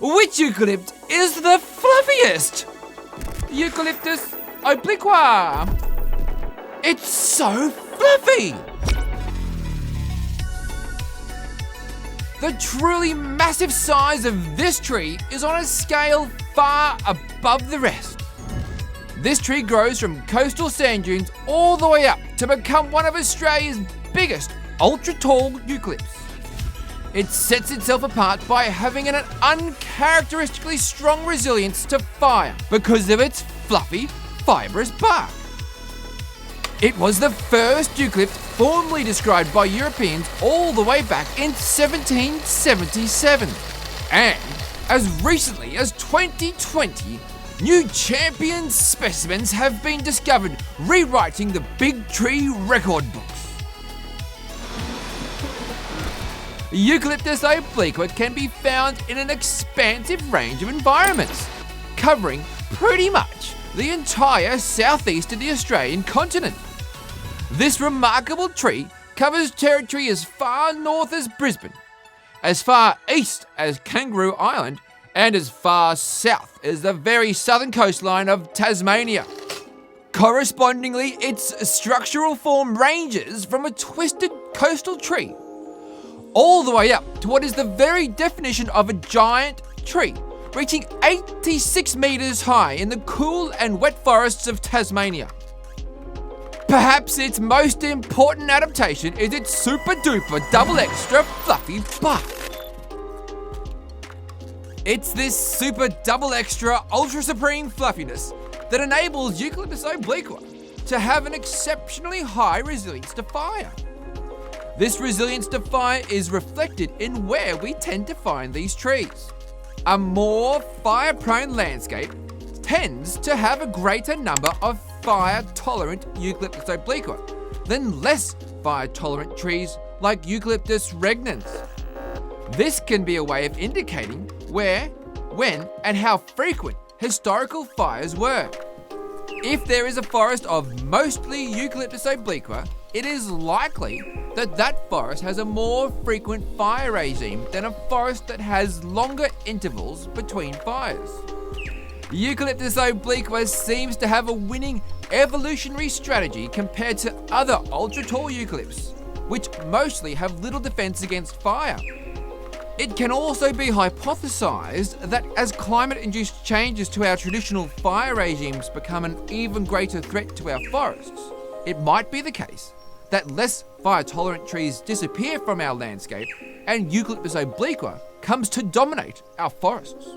which eucalypt is the fluffiest? Eucalyptus obliqua. It's so fluffy! The truly massive size of this tree is on a scale far above the rest. This tree grows from coastal sand dunes all the way up to become one of Australia's biggest ultra-tall eucalypts. It sets itself apart by having an uncharacteristically strong resilience to fire because of its fluffy, fibrous bark. It was the first eucalypt formally described by Europeans all the way back in 1777. And as recently as 2020, new champion specimens have been discovered, rewriting the big tree record books. Eucalyptus obliqua can be found in an expansive range of environments, covering pretty much the entire southeast of the Australian continent. This remarkable tree covers territory as far north as Brisbane, as far east as Kangaroo Island, and as far south as the very southern coastline of Tasmania. Correspondingly, its structural form ranges from a twisted coastal tree all the way up to what is the very definition of a giant tree, reaching 86 metres high in the cool and wet forests of Tasmania. Perhaps its most important adaptation is its super duper double extra fluffy bark. It's this super double extra ultra supreme fluffiness that enables Eucalyptus obliqua to have an exceptionally high resilience to fire. This resilience to fire is reflected in where we tend to find these trees. A more fire-prone landscape tends to have a greater number of fire-tolerant Eucalyptus obliqua than less fire-tolerant trees like Eucalyptus regnans. This can be a way of indicating where, when, and how frequent historical fires were. If there is a forest of mostly Eucalyptus obliqua, it is likely that that forest has a more frequent fire regime than a forest that has longer intervals between fires. Eucalyptus obliqua seems to have a winning evolutionary strategy compared to other ultra-tall eucalypts, which mostly have little defense against fire. It can also be hypothesized that as climate-induced changes to our traditional fire regimes become an even greater threat to our forests, it might be the case that less fire-tolerant trees disappear from our landscape and Eucalyptus obliqua comes to dominate our forests.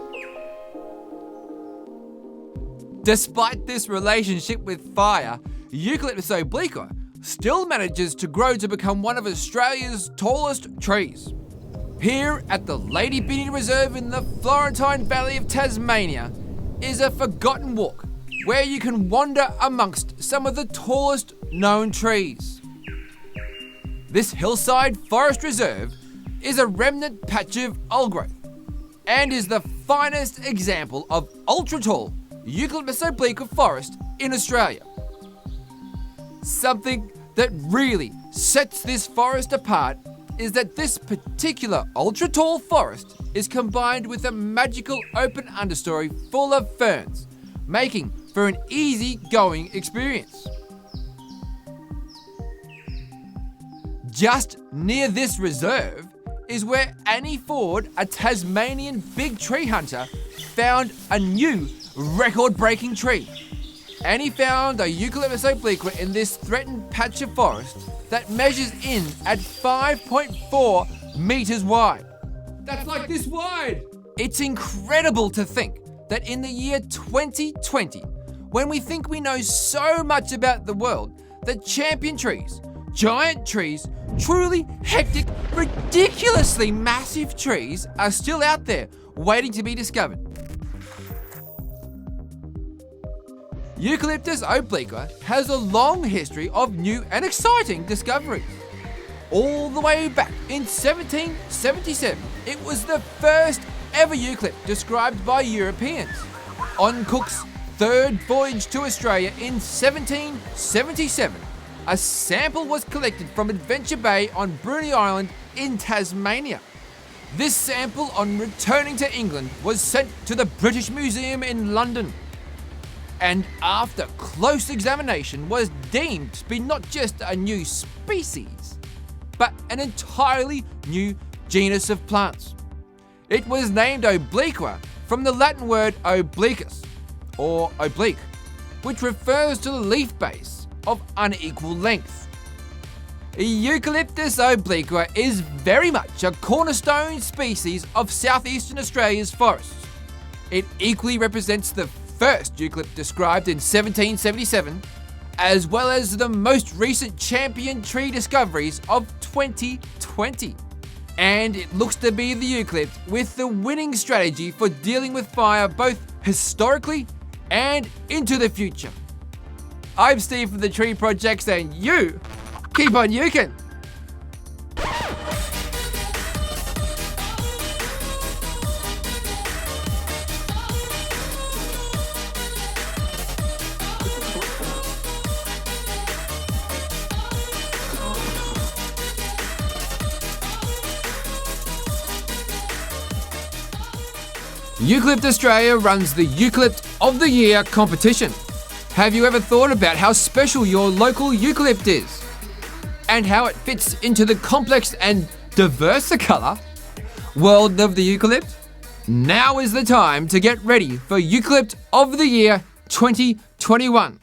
Despite this relationship with fire, Eucalyptus obliqua still manages to grow to become one of Australia's tallest trees. Here at the Lady Binney Reserve in the Florentine Valley of Tasmania is a forgotten walk where you can wander amongst some of the tallest known trees. This hillside forest reserve is a remnant patch of old growth and is the finest example of ultra-tall Eucalyptus obliqua forest in Australia. Something that really sets this forest apart is that this particular ultra-tall forest is combined with a magical open understory full of ferns, making for an easy-going experience. Just near this reserve is where Annie Ford, a Tasmanian big tree hunter, found a new record-breaking tree. Annie found a Eucalyptus obliqua in this threatened patch of forest that measures in at 5.4 meters wide. That's like this wide! It's incredible to think that in the year 2020, when we think we know so much about the world, that champion trees, giant trees, truly hectic, ridiculously massive trees are still out there waiting to be discovered. Eucalyptus obliqua has a long history of new and exciting discoveries. All the way back in 1777, it was the first ever eucalypt described by Europeans. On Cook's third voyage to Australia in 1777, a sample was collected from Adventure Bay on Bruny Island in Tasmania. This sample, on returning to England, was sent to the British Museum in London, and after close examination was deemed to be not just a new species, but an entirely new genus of plants. It was named obliqua from the Latin word obliquus, or oblique, which refers to the leaf base of unequal length. Eucalyptus obliqua is very much a cornerstone species of southeastern Australia's forests. It equally represents the first eucalypt described in 1777, as well as the most recent champion tree discoveries of 2020. And it looks to be the eucalypt with the winning strategy for dealing with fire both historically and into the future. I'm Steve from the Tree Projects, and you keep on eucalypting. Eucalypt Australia runs the Eucalypt of the Year competition. Have you ever thought about how special your local eucalypt is? And how it fits into the complex and diverse colour world of the eucalypt? Now is the time to get ready for Eucalypt of the Year 2021.